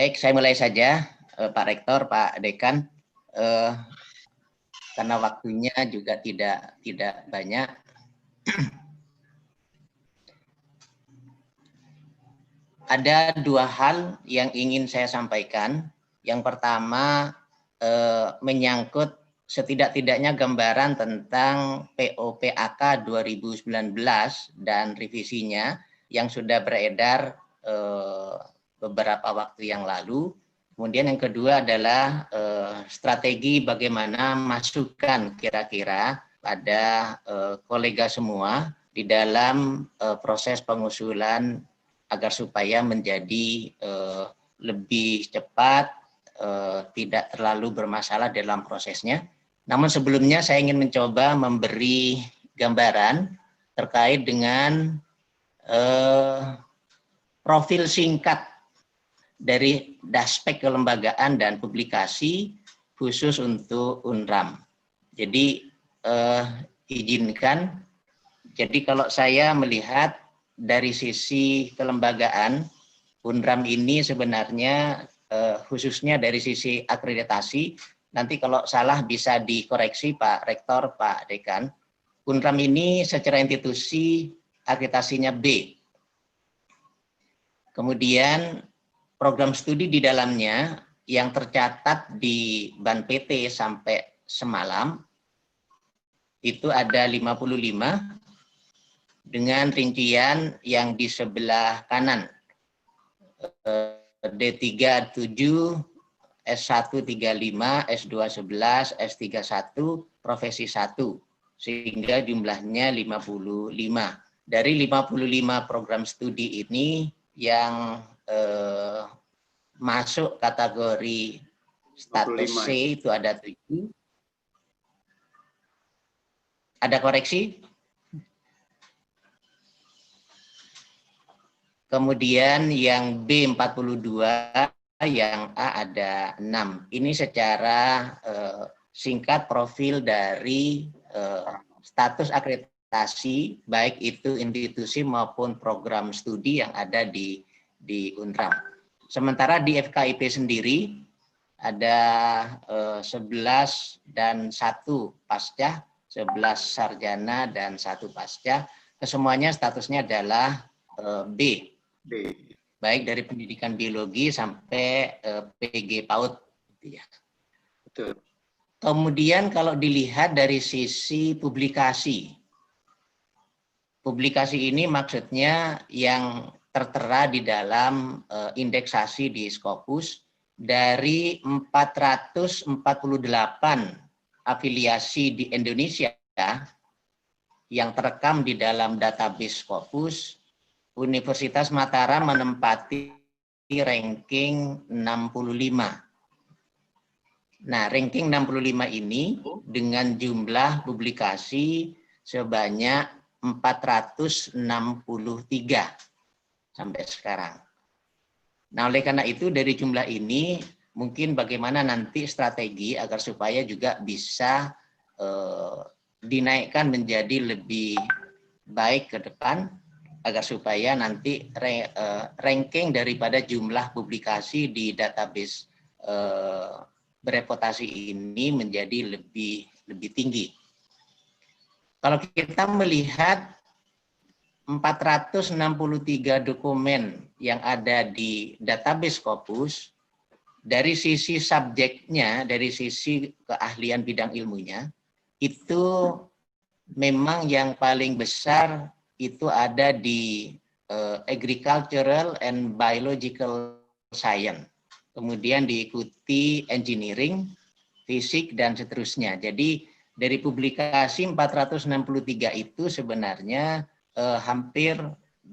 Baik, saya mulai saja, Pak Rektor, Pak Dekan, karena waktunya juga tidak banyak. Ada dua hal yang ingin saya sampaikan. Yang pertama, menyangkut setidak-tidaknya gambaran tentang POPAK 2019 dan revisinya yang sudah beredar beberapa waktu yang lalu. Kemudian yang kedua adalah strategi bagaimana masukan kira-kira pada kolega semua di dalam proses pengusulan agar supaya menjadi lebih cepat, tidak terlalu bermasalah dalam prosesnya. Namun sebelumnya saya ingin mencoba memberi gambaran terkait dengan profil singkat dari Daspek Kelembagaan dan Publikasi khusus untuk UNRAM. Jadi izinkan, jadi kalau saya melihat dari sisi kelembagaan, UNRAM ini sebenarnya khususnya dari sisi akreditasi, nanti kalau salah bisa dikoreksi Pak Rektor, Pak Dekan. UNRAM ini secara institusi akreditasinya B. Kemudian program studi di dalamnya yang tercatat di Ban PT sampai semalam itu ada 55 dengan rincian yang di sebelah kanan D3 7, S1 35, S2 11, S3 1, profesi 1 sehingga jumlahnya 55. Dari 55 program studi ini yang masuk kategori status C itu ada 7. Ada koreksi? Kemudian yang B42, yang A ada 6. Ini secara singkat profil dari status akreditasi, baik itu institusi maupun program studi yang ada di UNRAM. Sementara di FKIP sendiri ada 11 dan 1 pasca, 11 sarjana dan 1 pasca. Kesemuanya statusnya adalah B. Baik dari pendidikan biologi sampai PG PAUD. Betul. Kemudian kalau dilihat dari sisi publikasi. Publikasi ini maksudnya yang tertera di dalam indeksasi di Scopus dari 448 afiliasi di Indonesia yang terekam di dalam database Scopus, Universitas Mataram menempati ranking 65. Nah, ranking 65 ini dengan jumlah publikasi sebanyak 463 sampai sekarang. Nah, oleh karena itu dari jumlah ini mungkin bagaimana nanti strategi agar supaya juga bisa dinaikkan menjadi lebih baik ke depan, agar supaya nanti ranking daripada jumlah publikasi di database bereputasi ini menjadi lebih tinggi. Kalau kita melihat 463 dokumen yang ada di database Scopus, dari sisi subjeknya, dari sisi keahlian bidang ilmunya, itu memang yang paling besar itu ada di agricultural and biological science. Kemudian diikuti engineering, fisik, dan seterusnya. Jadi dari publikasi 463 itu sebenarnya hampir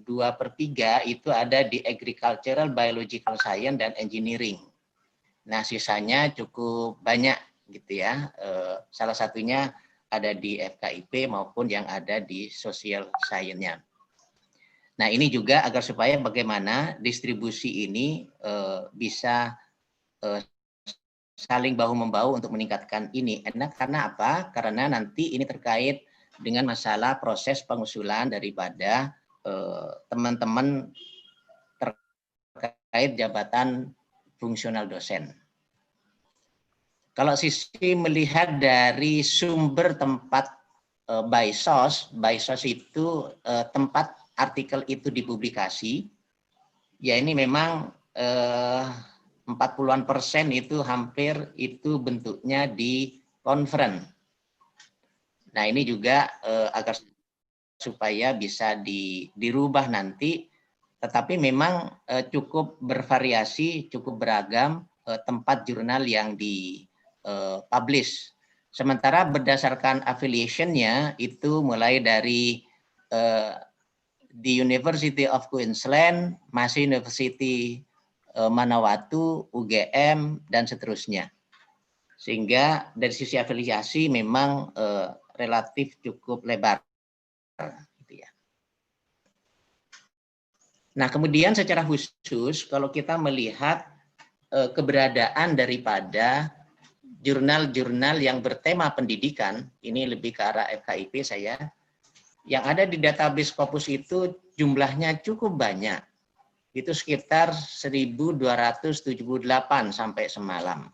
2/3 itu ada di agricultural, biological science, dan engineering. Nah, sisanya cukup banyak gitu ya. Salah satunya ada di FKIP maupun yang ada di social science-nya. Nah, ini juga agar supaya bagaimana distribusi ini bisa saling bahu-membahu untuk meningkatkan ini. Enak karena apa? Karena nanti ini terkait dengan masalah proses pengusulan teman-teman terkait jabatan fungsional dosen. Kalau sisi melihat dari sumber tempat by source itu tempat artikel itu dipublikasi, ya ini memang 40-an% itu hampir itu bentuknya di conference. Nah ini juga agar supaya bisa dirubah nanti, tetapi memang cukup bervariasi, cukup beragam tempat jurnal yang di-publish. Sementara berdasarkan affiliation-nya itu mulai dari di University of Queensland, Massey University Manawatu, UGM, dan seterusnya. Sehingga dari sisi afiliasi memang relatif cukup lebar. Gitu ya. Nah, kemudian secara khusus kalau kita melihat keberadaan daripada jurnal-jurnal yang bertema pendidikan, ini lebih ke arah FKIP saya, yang ada di database Scopus itu jumlahnya cukup banyak. Itu sekitar 1.278 sampai semalam.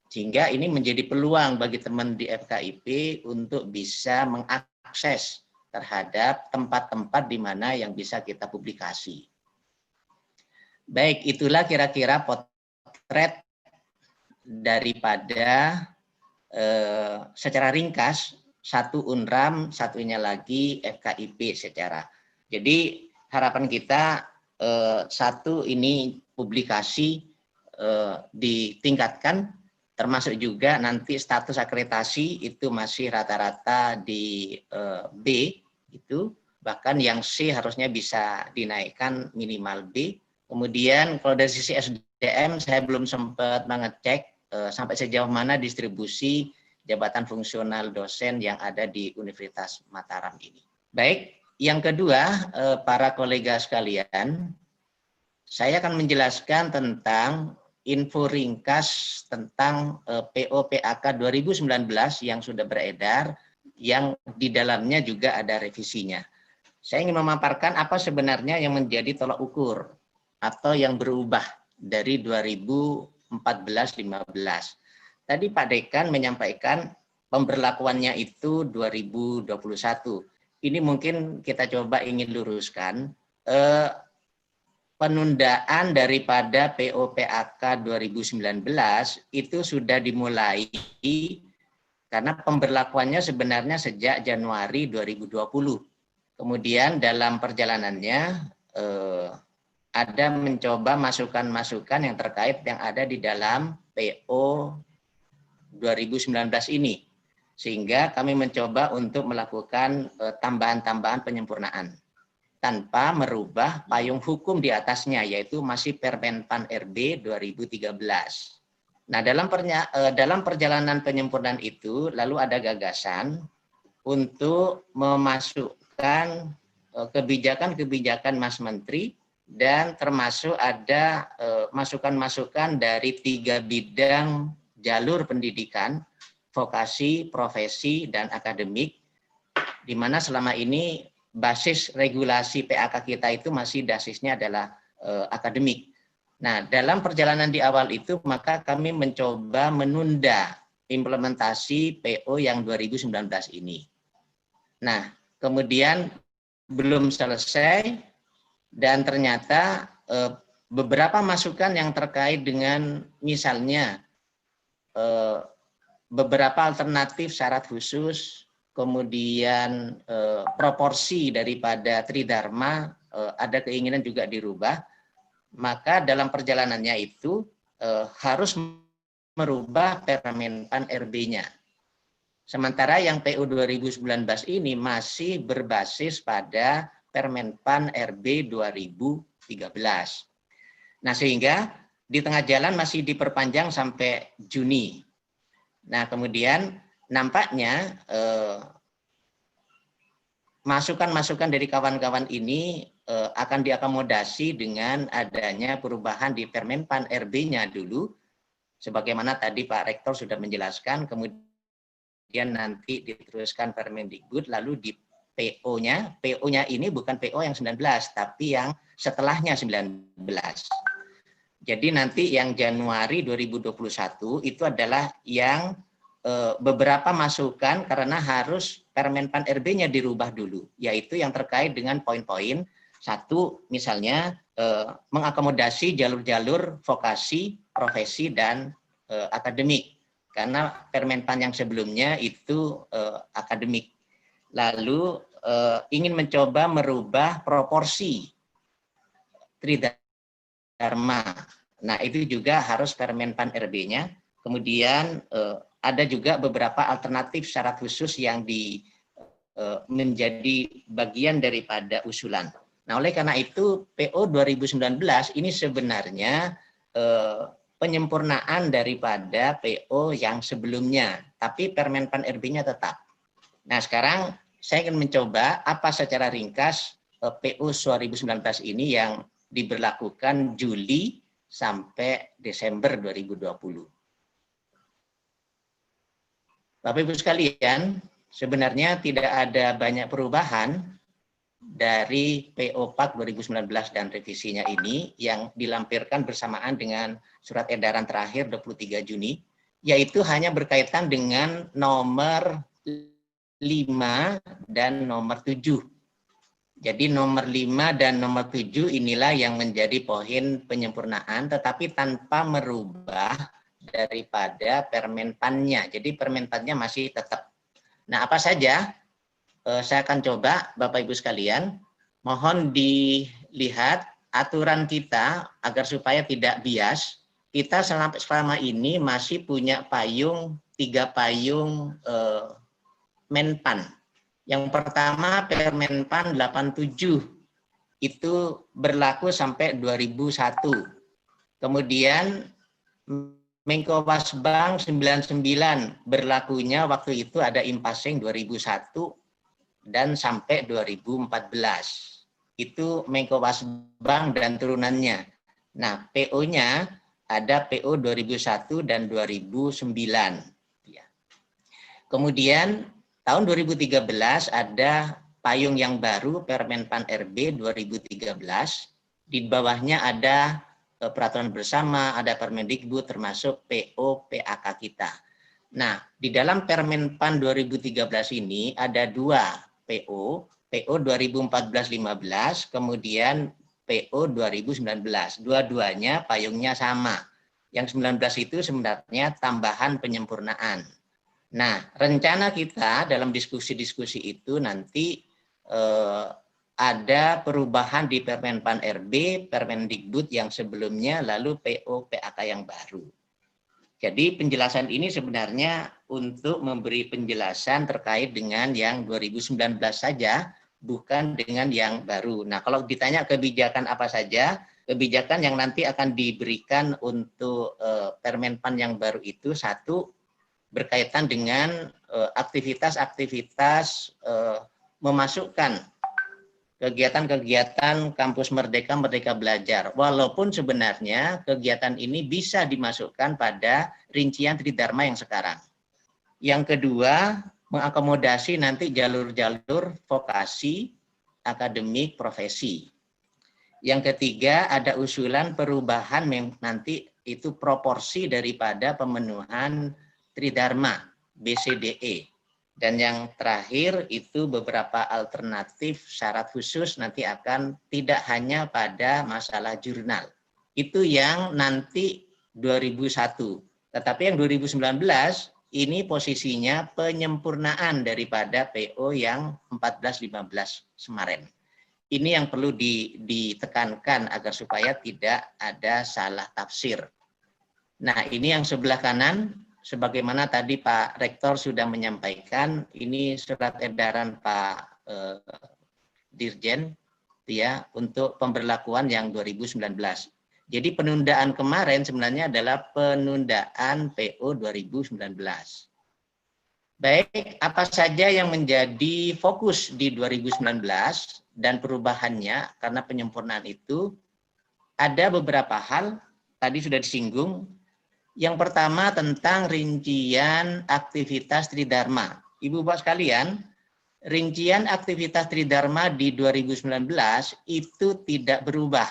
Sehingga ini menjadi peluang bagi teman di FKIP untuk bisa mengakses terhadap tempat-tempat di mana yang bisa kita publikasi. Baik, itulah kira-kira potret daripada secara ringkas, satu UNRAM, satunya lagi FKIP secara. Jadi harapan kita satu ini publikasi ditingkatkan, termasuk juga nanti status akreditasi itu masih rata-rata di B, itu bahkan yang C harusnya bisa dinaikkan minimal B. Kemudian kalau dari sisi SDM saya belum sempat mengecek sampai sejauh mana distribusi jabatan fungsional dosen yang ada di Universitas Mataram ini. Baik, yang kedua para kolega sekalian, saya akan menjelaskan tentang info ringkas tentang PO-PAK 2019 yang sudah beredar, yang di dalamnya juga ada revisinya. Saya ingin memaparkan apa sebenarnya yang menjadi tolak ukur atau yang berubah dari 2014-15. Tadi Pak Dekan menyampaikan pemberlakuannya itu 2021. Ini mungkin kita coba ingin luruskan. Penundaan daripada PO-PAK 2019 itu sudah dimulai karena pemberlakuannya sebenarnya sejak Januari 2020. Kemudian dalam perjalanannya ada mencoba masukan-masukan yang terkait yang ada di dalam PO 2019 ini. Sehingga kami mencoba untuk melakukan tambahan-tambahan penyempurnaan tanpa merubah payung hukum di atasnya, yaitu masih Permenpan RB 2013. Nah, dalam perjalanan penyempurnaan itu, lalu ada gagasan untuk memasukkan kebijakan-kebijakan Mas Menteri, dan termasuk ada masukan-masukan dari 3 bidang jalur pendidikan, vokasi, profesi, dan akademik, di mana selama ini basis regulasi PAK kita itu masih basisnya adalah akademik. Nah, dalam perjalanan di awal itu, maka kami mencoba menunda implementasi PO yang 2019 ini. Nah, kemudian belum selesai, dan ternyata beberapa masukan yang terkait dengan misalnya beberapa alternatif syarat khusus, kemudian proporsi daripada Tridharma ada keinginan juga dirubah, maka dalam perjalanannya itu harus merubah Permenpan RB-nya. Sementara yang PU 2019 ini masih berbasis pada Permenpan RB 2013. Nah, sehingga di tengah jalan masih diperpanjang sampai Juni. Nah, kemudian nampaknya masukan-masukan dari kawan-kawan ini akan diakomodasi dengan adanya perubahan di Permenpan RB-nya dulu, sebagaimana tadi Pak Rektor sudah menjelaskan, kemudian nanti diteruskan Permendikbud, lalu di PO-nya ini bukan PO yang 19, tapi yang setelahnya 19. Jadi nanti yang Januari 2021 itu adalah yang beberapa masukan karena harus Permenpan RB-nya dirubah dulu, yaitu yang terkait dengan poin-poin. Satu, misalnya mengakomodasi jalur-jalur vokasi, profesi, dan akademik. Karena Permenpan yang sebelumnya itu akademik. Lalu ingin mencoba merubah proporsi Tridharma. Nah, itu juga harus Permenpan RB-nya. Kemudian ada juga beberapa alternatif syarat khusus yang menjadi bagian daripada usulan. Nah, oleh karena itu PO 2019 ini sebenarnya penyempurnaan daripada PO yang sebelumnya, tapi Permenpan RB-nya tetap. Nah, sekarang saya ingin mencoba apa secara ringkas PO 2019 ini yang diberlakukan Juli sampai Desember 2020. Bapak Ibu sekalian, sebenarnya tidak ada banyak perubahan dari PO PAK 2019 dan revisinya ini yang dilampirkan bersamaan dengan surat edaran terakhir 23 Juni, yaitu hanya berkaitan dengan nomor 5 dan nomor 7. Jadi nomor 5 dan nomor 7 inilah yang menjadi poin penyempurnaan, tetapi tanpa merubah daripada Permenpannya. Jadi Permenpannya masih tetap. Nah, apa saja? Saya akan coba, Bapak Ibu sekalian, mohon dilihat aturan kita agar supaya tidak bias. Kita selama ini masih punya payung, 3 payung Menpan. Yang pertama Permenpan 87, itu berlaku sampai 2001. Kemudian Menko Pasbang 99 berlakunya waktu itu ada impasing 2001 dan sampai 2014. Itu Menko Pasbang dan turunannya. Nah, PO-nya ada PO 2001 dan 2009. Kemudian tahun 2013 ada payung yang baru Permenpan RB 2013. Di bawahnya ada peraturan bersama, ada Permendikbud termasuk PO PAK kita. Nah, di dalam Permenpan 2013 ini ada 2 PO, PO 2014-15, kemudian PO 2019. Dua-duanya payungnya sama. Yang 19 itu sebenarnya tambahan penyempurnaan. Nah, rencana kita dalam diskusi-diskusi itu nanti ada perubahan di Permenpan RB, Permendikbud yang sebelumnya, lalu PO PAK yang baru. Jadi penjelasan ini sebenarnya untuk memberi penjelasan terkait dengan yang 2019 saja, bukan dengan yang baru. Nah, kalau ditanya kebijakan apa saja, kebijakan yang nanti akan diberikan untuk Permenpan yang baru itu, satu, berkaitan dengan aktivitas-aktivitas memasukkan kegiatan-kegiatan Kampus Merdeka, Merdeka Belajar. Walaupun sebenarnya kegiatan ini bisa dimasukkan pada rincian Tridharma yang sekarang. Yang kedua, mengakomodasi nanti jalur-jalur vokasi, akademik, profesi. Yang ketiga, ada usulan perubahan nanti itu proporsi daripada pemenuhan Tridharma, BCDE. Dan yang terakhir itu beberapa alternatif syarat khusus nanti akan tidak hanya pada masalah jurnal. Itu yang nanti 2001. Tetapi yang 2019 ini posisinya penyempurnaan daripada PO yang 14-15 kemarin. Ini yang perlu ditekankan agar supaya tidak ada salah tafsir. Nah, ini yang sebelah kanan. Sebagaimana tadi Pak Rektor sudah menyampaikan, ini surat edaran Pak Dirjen ya untuk pemberlakuan yang 2019. Jadi penundaan kemarin sebenarnya adalah penundaan PO 2019. Baik, apa saja yang menjadi fokus di 2019 dan perubahannya karena penyempurnaan itu, ada beberapa hal tadi sudah disinggung. Yang pertama tentang rincian aktivitas Tridharma. Ibu Bapak sekalian, rincian aktivitas Tridharma di 2019 itu tidak berubah.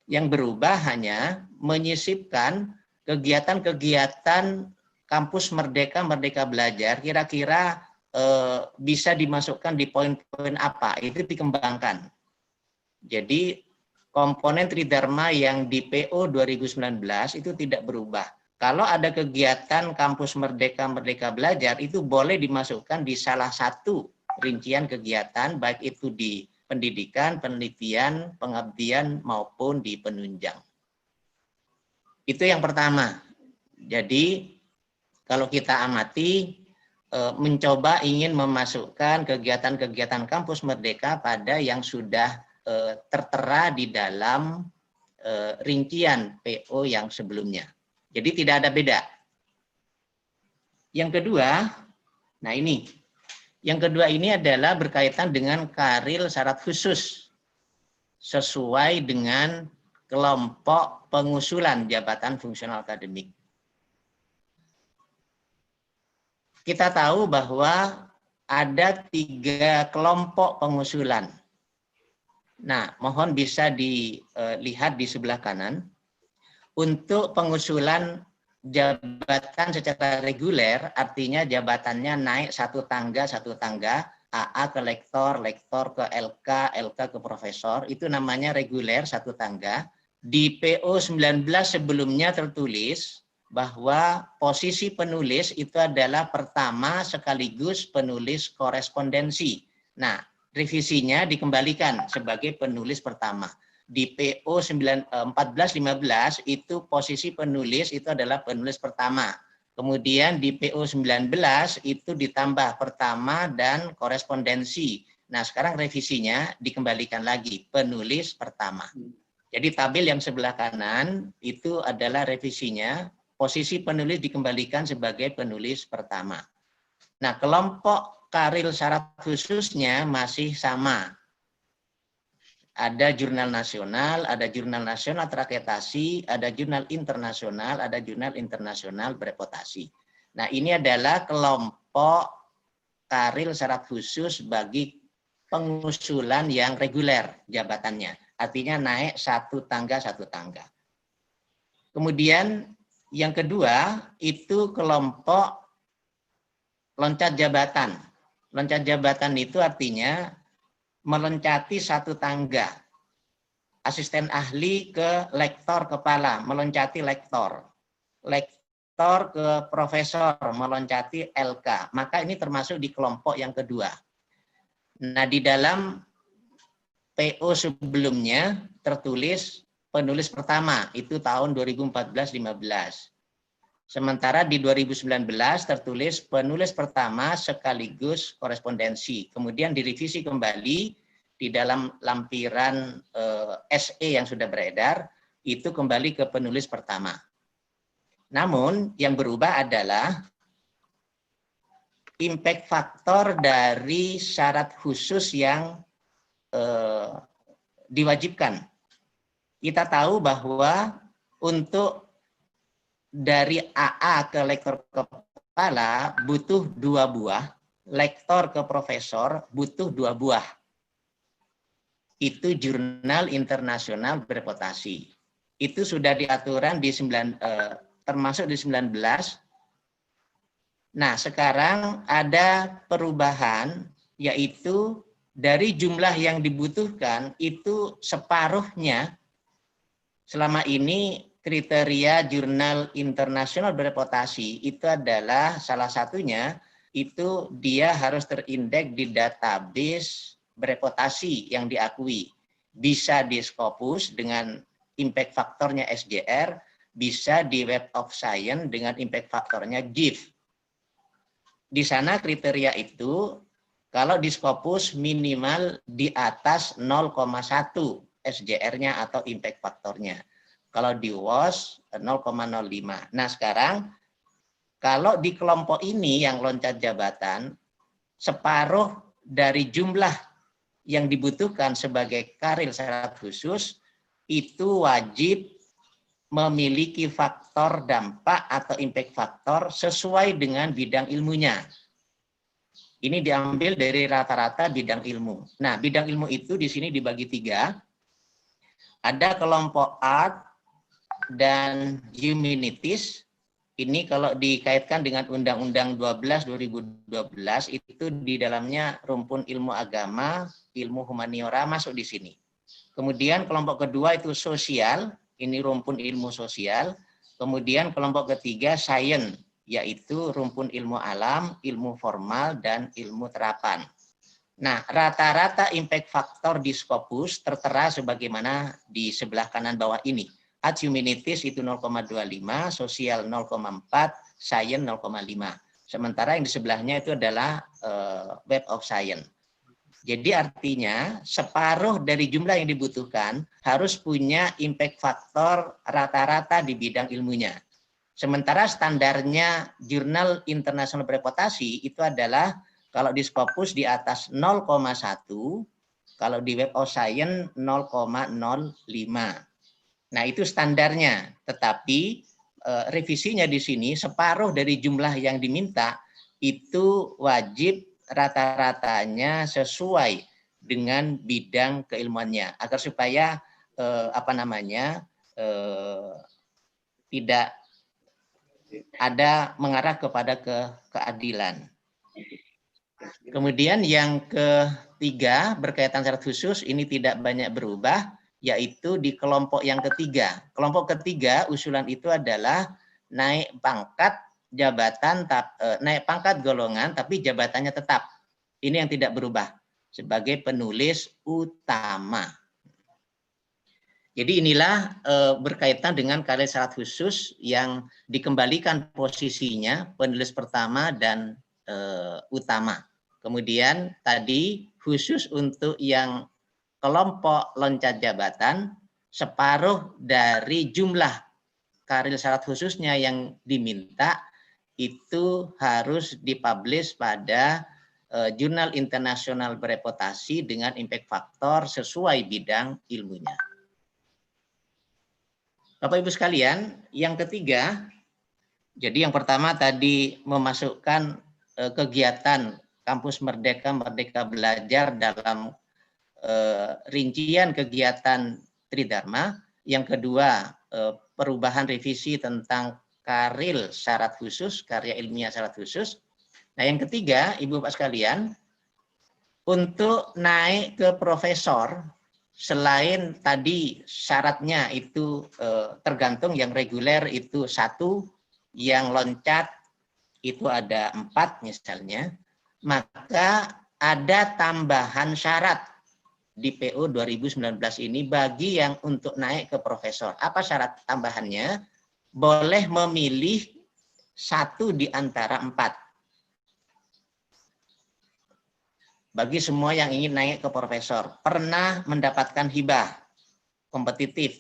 Yang berubah hanya menyisipkan kegiatan-kegiatan kampus Merdeka, Merdeka Belajar, kira-kira bisa dimasukkan di poin-poin apa, itu dikembangkan. Jadi komponen Tridharma yang di PO 2019 itu tidak berubah. Kalau ada kegiatan kampus Merdeka, Merdeka Belajar, itu boleh dimasukkan di salah satu rincian kegiatan, baik itu di pendidikan, penelitian, pengabdian, maupun di penunjang. Itu yang pertama. Jadi kalau kita amati, mencoba ingin memasukkan kegiatan-kegiatan kampus Merdeka pada yang sudah tertera di dalam rincian PO yang sebelumnya. Jadi tidak ada beda. Yang kedua, nah ini. Yang kedua ini adalah berkaitan dengan karir syarat khusus sesuai dengan kelompok pengusulan jabatan fungsional akademik. Kita tahu bahwa ada 3 kelompok pengusulan. Nah, mohon bisa dilihat di sebelah kanan. Untuk pengusulan jabatan secara reguler, artinya jabatannya naik satu tangga, AA ke lektor, lektor ke LK, LK ke profesor, itu namanya reguler satu tangga. Di PO 19 sebelumnya tertulis bahwa posisi penulis itu adalah pertama sekaligus penulis korespondensi. Nah, revisinya dikembalikan sebagai penulis pertama. Di PO 1415 itu posisi penulis itu adalah penulis pertama. Kemudian di PO 19 itu ditambah pertama dan korespondensi. Nah, sekarang revisinya dikembalikan lagi penulis pertama. Jadi tabel yang sebelah kanan itu adalah revisinya, posisi penulis dikembalikan sebagai penulis pertama. Nah, kelompok karir syarat khususnya masih sama. Ada jurnal nasional, ada jurnal nasional terakreditasi, ada jurnal internasional, ada jurnal internasional bereputasi. Nah, ini adalah kelompok karir syarat khusus bagi pengusulan yang reguler jabatannya. Artinya naik satu tangga. Kemudian yang kedua itu kelompok loncat jabatan. Loncat jabatan itu artinya meloncati satu tangga. Asisten ahli ke lektor kepala, meloncati lektor. Lektor ke profesor, meloncati LK. Maka ini termasuk di kelompok yang kedua. Nah, di dalam PO sebelumnya tertulis penulis pertama, itu tahun 2014-15. Sementara di 2019 tertulis penulis pertama sekaligus korespondensi. Kemudian direvisi kembali di dalam lampiran SE yang sudah beredar, itu kembali ke penulis pertama. Namun yang berubah adalah impact faktor dari syarat khusus yang diwajibkan. Kita tahu bahwa untuk dari AA ke lektor kepala butuh 2 buah, lektor ke profesor butuh 2 buah. Itu jurnal internasional bereputasi. Itu sudah diaturan di termasuk di 19. Nah, sekarang ada perubahan, yaitu dari jumlah yang dibutuhkan itu separuhnya selama ini kriteria jurnal internasional bereputasi itu adalah salah satunya itu dia harus terindeks di database bereputasi yang diakui. Bisa di Scopus dengan impact faktornya SJR, bisa di Web of Science dengan impact faktornya GIF. Di sana kriteria itu kalau di Scopus minimal di atas 0,1 SJR-nya atau impact faktornya. Kalau di WOS 0,05. Nah, sekarang kalau di kelompok ini yang loncat jabatan, separuh dari jumlah yang dibutuhkan sebagai karir syarat khusus itu wajib memiliki faktor dampak atau impact faktor sesuai dengan bidang ilmunya. Ini diambil dari rata-rata bidang ilmu. Nah, bidang ilmu itu di sini dibagi 3. Ada kelompok art dan humanities. Ini kalau dikaitkan dengan Undang-Undang 12 2012 itu di dalamnya rumpun ilmu agama, ilmu humaniora masuk di sini. Kemudian kelompok kedua itu sosial, ini rumpun ilmu sosial. Kemudian kelompok ketiga sains, yaitu rumpun ilmu alam, ilmu formal, dan ilmu terapan. Nah, rata-rata impact factor di Scopus tertera sebagaimana di sebelah kanan bawah ini. Art humanities itu 0,25, sosial 0,4, sains 0,5. Sementara yang di sebelahnya itu adalah Web of Science. Jadi artinya separuh dari jumlah yang dibutuhkan harus punya impact factor rata-rata di bidang ilmunya. Sementara standarnya Jurnal Internasional Bereputasi itu adalah kalau di Scopus di atas 0,1, kalau di Web of Science 0,05. Nah, itu standarnya. Tetapi revisinya di sini separuh dari jumlah yang diminta itu wajib rata-ratanya sesuai dengan bidang keilmuannya agar supaya tidak ada mengarah kepada keadilan. Kemudian yang ketiga berkaitan syarat khusus ini tidak banyak berubah, yaitu di kelompok yang ketiga. Kelompok ketiga usulan itu adalah naik pangkat jabatan, naik pangkat golongan tapi jabatannya tetap. Ini yang tidak berubah sebagai penulis utama. Jadi inilah berkaitan dengan karir syarat khusus yang dikembalikan posisinya penulis pertama dan utama. Kemudian tadi khusus untuk yang kelompok loncat jabatan, separuh dari jumlah karir syarat khususnya yang diminta itu harus dipublish pada Jurnal Internasional Bereputasi dengan impact factor sesuai bidang ilmunya. Bapak Ibu sekalian, yang ketiga, jadi yang pertama tadi memasukkan kegiatan Kampus Merdeka, Merdeka Belajar dalam rincian kegiatan Tridharma. Yang kedua, perubahan revisi tentang karir syarat khusus, karya ilmiah syarat khusus. Nah, yang ketiga, Ibu Bapak sekalian, untuk naik ke profesor, selain tadi syaratnya itu tergantung, yang reguler itu 1, yang loncat itu ada 4 misalnya, maka ada tambahan syarat di PO 2019 ini bagi yang untuk naik ke profesor. Apa syarat tambahannya? Boleh memilih 1 di antara 4. Bagi semua yang ingin naik ke profesor, pernah mendapatkan hibah kompetitif,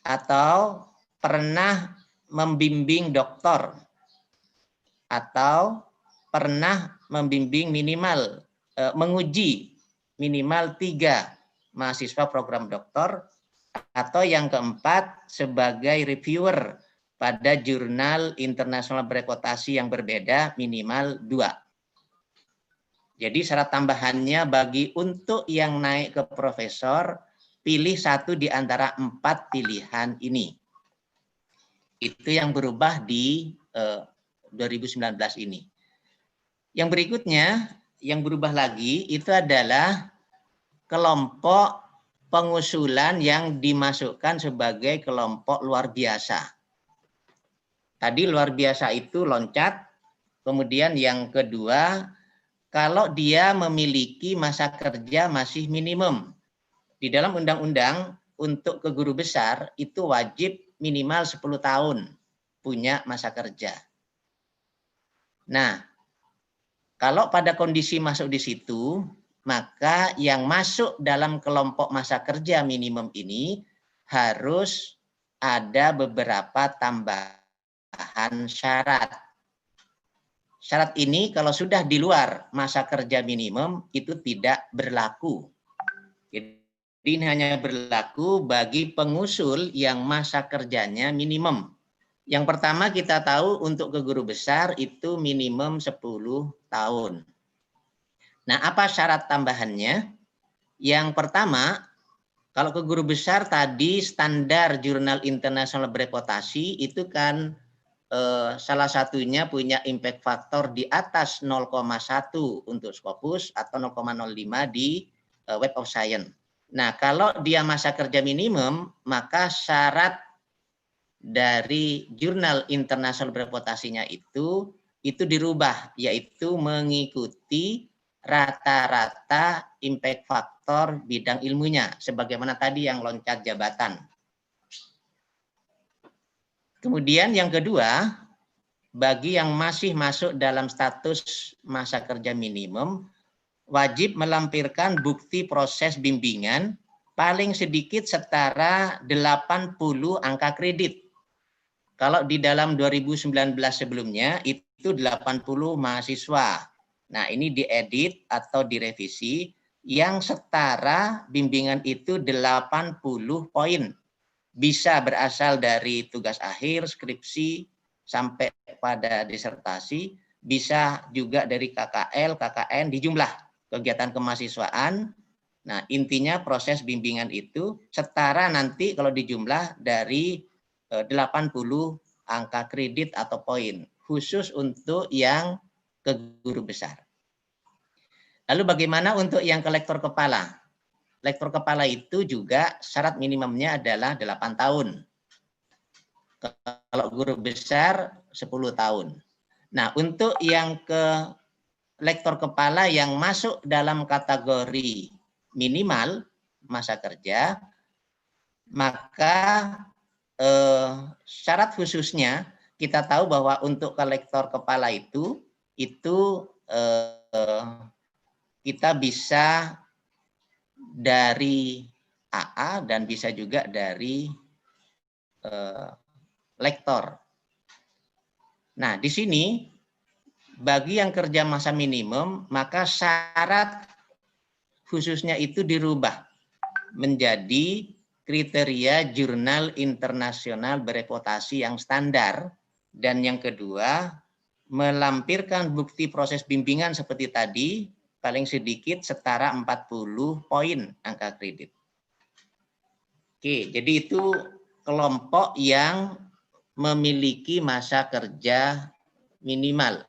atau pernah membimbing doktor, atau pernah membimbing minimal, menguji minimal 3 mahasiswa program doktor, atau yang keempat sebagai reviewer pada jurnal internasional bereputasi yang berbeda minimal 2. Jadi syarat tambahannya bagi untuk yang naik ke profesor, pilih 1 di antara 4 pilihan ini. Itu yang berubah di 2019 ini. Yang berikutnya, yang berubah lagi itu adalah kelompok pengusulan yang dimasukkan sebagai kelompok luar biasa. Tadi luar biasa itu loncat, kemudian yang kedua, kalau dia memiliki masa kerja masih minimum. Di dalam undang-undang untuk ke guru besar itu wajib minimal 10 tahun punya masa kerja. Nah, kalau pada kondisi masuk di situ, maka yang masuk dalam kelompok masa kerja minimum ini harus ada beberapa tambahan syarat. Syarat ini kalau sudah di luar masa kerja minimum itu tidak berlaku. Jadi ini hanya berlaku bagi pengusul yang masa kerjanya minimum. Yang pertama kita tahu untuk ke guru besar itu minimum 10 tahun. Nah, apa syarat tambahannya? Yang pertama, Kalau ke guru besar tadi standar jurnal internasional bereputasi itu kan salah satunya punya impact factor di atas 0,1 untuk Scopus atau 0,05 di Web of Science. Nah, kalau dia masa kerja minimum, maka syarat dari jurnal internasional bereputasinya itu dirubah, yaitu mengikuti rata-rata impact faktor bidang ilmunya, sebagaimana tadi yang loncat jabatan. Kemudian yang kedua, bagi yang masih masuk dalam status masa kerja minimum, wajib melampirkan bukti proses bimbingan paling sedikit setara 80 angka kredit. Kalau di dalam 2019 sebelumnya itu 80 mahasiswa. Nah, ini diedit atau direvisi yang setara bimbingan itu 80 poin. Bisa berasal dari tugas akhir, skripsi, sampai pada disertasi, bisa juga dari KKL, KKN di jumlah kegiatan kemahasiswaan. Nah, intinya proses bimbingan itu setara nanti kalau dijumlah dari 80 angka kredit atau poin, khusus untuk yang ke guru besar. Lalu bagaimana untuk yang ke lektor kepala? Lektor kepala itu juga syarat minimumnya adalah 8 tahun. Kalau guru besar 10 tahun. Nah, untuk yang ke lektor kepala yang masuk dalam kategori minimal masa kerja, maka syarat khususnya kita tahu bahwa untuk ke lektor kepala itu kita bisa dari AA dan bisa juga dari lektor. Nah, di sini bagi yang kerja masa minimum, maka syarat khususnya itu dirubah menjadi kriteria jurnal internasional bereputasi yang standar. Dan yang kedua, melampirkan bukti proses bimbingan seperti tadi, paling sedikit setara 40 poin angka kredit. Oke, jadi itu kelompok yang memiliki masa kerja minimal.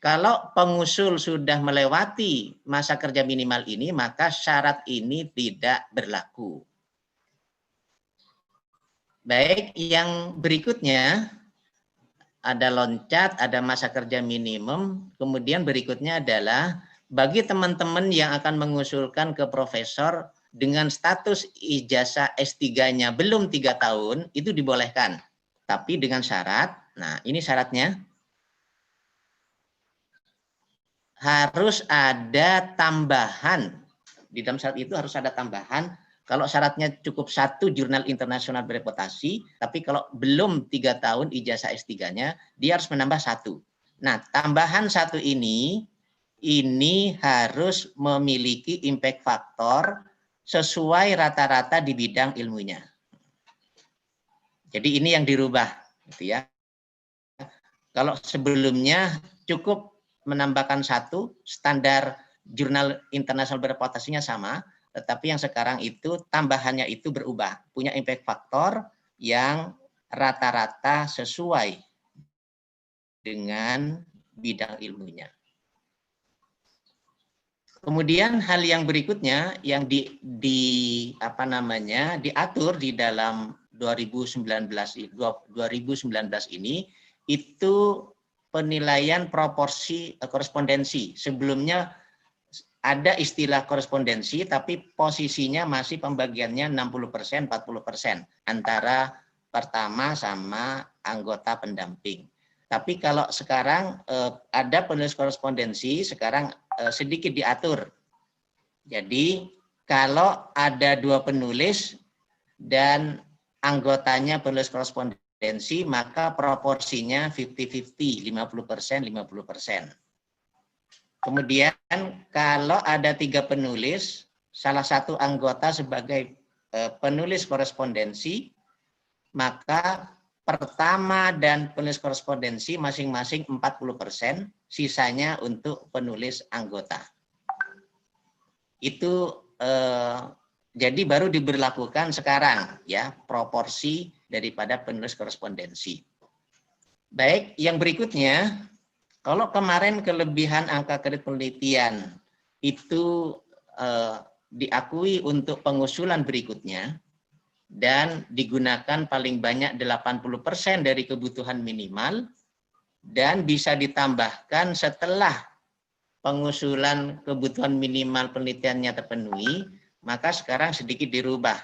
Kalau pengusul sudah melewati masa kerja minimal ini, maka syarat ini tidak berlaku. Baik, yang berikutnya ada loncat, ada masa kerja minimum. Kemudian berikutnya adalah bagi teman-teman yang akan mengusulkan ke profesor dengan status ijazah S3-nya belum 3 tahun, itu dibolehkan. Tapi dengan syarat, nah ini syaratnya, harus ada tambahan. Di dalam syarat itu harus ada tambahan. Kalau syaratnya cukup 1 jurnal internasional bereputasi, tapi kalau belum 3 tahun ijazah S3-nya, dia harus menambah 1. Nah, tambahan 1 ini harus memiliki impact factor sesuai rata-rata di bidang ilmunya. Jadi ini yang dirubah, gitu ya. Kalau sebelumnya cukup menambahkan 1, standar jurnal internasional bereputasinya sama, tetapi yang sekarang itu tambahannya itu berubah, punya impact factor yang rata-rata sesuai dengan bidang ilmunya. Kemudian hal yang berikutnya yang diatur di dalam 2019 ini itu penilaian proporsi korespondensi. Sebelumnya ada istilah korespondensi, tapi posisinya masih pembagiannya 60%, 40% antara pertama sama anggota pendamping. Tapi kalau sekarang ada penulis korespondensi, sekarang sedikit diatur. Jadi kalau ada 2 penulis dan anggotanya penulis korespondensi, maka proporsinya 50-50, 50%, 50%. Kemudian kalau ada 3 penulis, salah satu anggota sebagai penulis korespondensi, maka pertama dan penulis korespondensi masing-masing 40%, sisanya untuk penulis anggota. Itu Jadi baru diberlakukan sekarang ya proporsi daripada penulis korespondensi. Baik, yang berikutnya, kalau kemarin kelebihan angka kredit penelitian itu diakui untuk pengusulan berikutnya dan digunakan paling banyak 80% dari kebutuhan minimal dan bisa ditambahkan setelah pengusulan kebutuhan minimal penelitiannya terpenuhi, maka sekarang sedikit dirubah.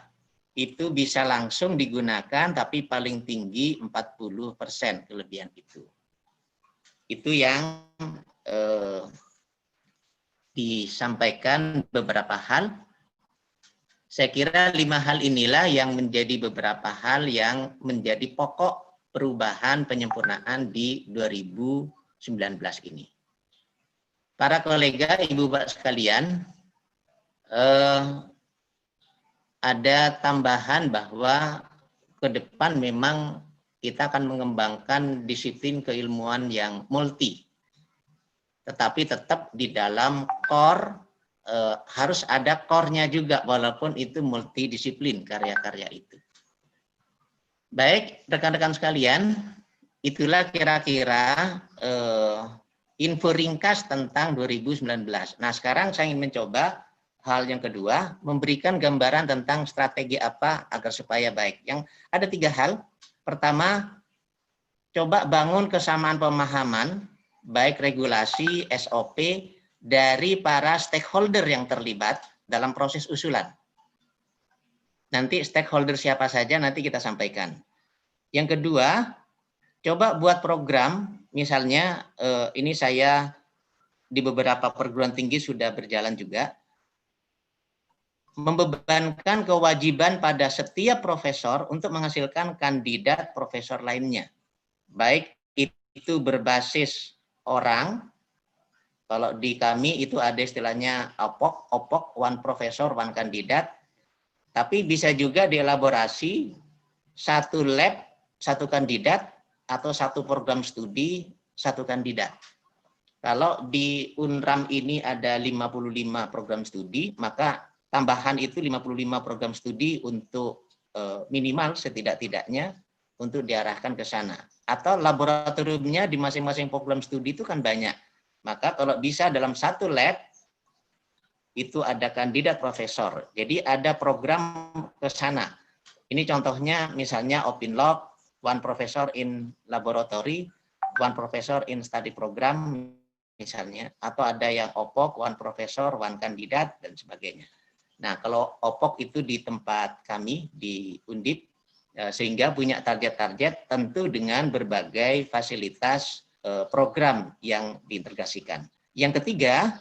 Itu bisa langsung digunakan, tapi paling tinggi 40% kelebihan itu. Itu yang disampaikan beberapa hal. Saya kira 5 hal inilah yang menjadi beberapa hal yang menjadi pokok perubahan penyempurnaan di 2019 ini. Para kolega, ibu bapak sekalian, ada tambahan bahwa ke depan memang kita akan mengembangkan disiplin keilmuan yang multi. Tetapi tetap di dalam core, harus ada core-nya juga, walaupun itu multidisiplin karya-karya itu. Baik, rekan-rekan sekalian, itulah kira-kira info ringkas tentang 2019. Nah, sekarang saya ingin mencoba hal yang kedua, memberikan gambaran tentang strategi apa agar supaya baik. Yang ada 3 hal. Pertama, coba bangun kesamaan pemahaman, baik regulasi, SOP, dari para stakeholder yang terlibat dalam proses usulan. Nanti stakeholder siapa saja nanti kita sampaikan. Yang kedua, coba buat program, misalnya ini saya di beberapa perguruan tinggi sudah berjalan juga, membebankan kewajiban pada setiap profesor untuk menghasilkan kandidat profesor lainnya. Baik itu berbasis orang, kalau di kami itu ada istilahnya OPOK, one professor, one kandidat, tapi bisa juga dielaborasi satu lab, satu kandidat, atau satu program studi, satu kandidat. Kalau di UNRAM ini ada 55 program studi, maka tambahan itu 55 program studi untuk minimal setidak-tidaknya untuk diarahkan ke sana. Atau laboratoriumnya di masing-masing program studi itu kan banyak. Maka kalau bisa dalam satu lab, itu ada kandidat profesor. Jadi ada program ke sana. Ini contohnya misalnya OpenLog, one professor in laboratory, one professor in study program misalnya. Atau ada yang OPOK, one professor, one kandidat, dan sebagainya. Nah, kalau OPOK itu di tempat kami, di Undip, sehingga punya target-target tentu dengan berbagai fasilitas program yang diintegrasikan. Yang ketiga,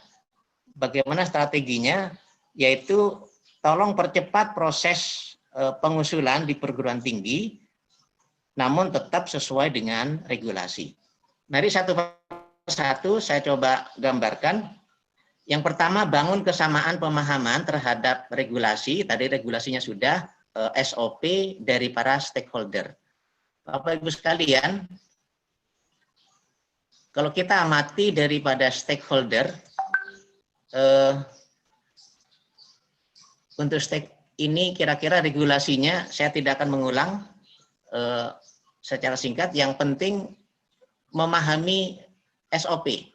bagaimana strateginya, yaitu tolong percepat proses pengusulan di perguruan tinggi, namun tetap sesuai dengan regulasi. Mari satu persatu saya coba gambarkan. Yang pertama, bangun kesamaan pemahaman terhadap regulasi. Tadi regulasinya sudah, SOP dari para stakeholder. Bapak Ibu sekalian, kalau kita amati daripada stakeholder, untuk ini kira-kira regulasinya saya tidak akan mengulang secara singkat. Yang penting memahami SOP.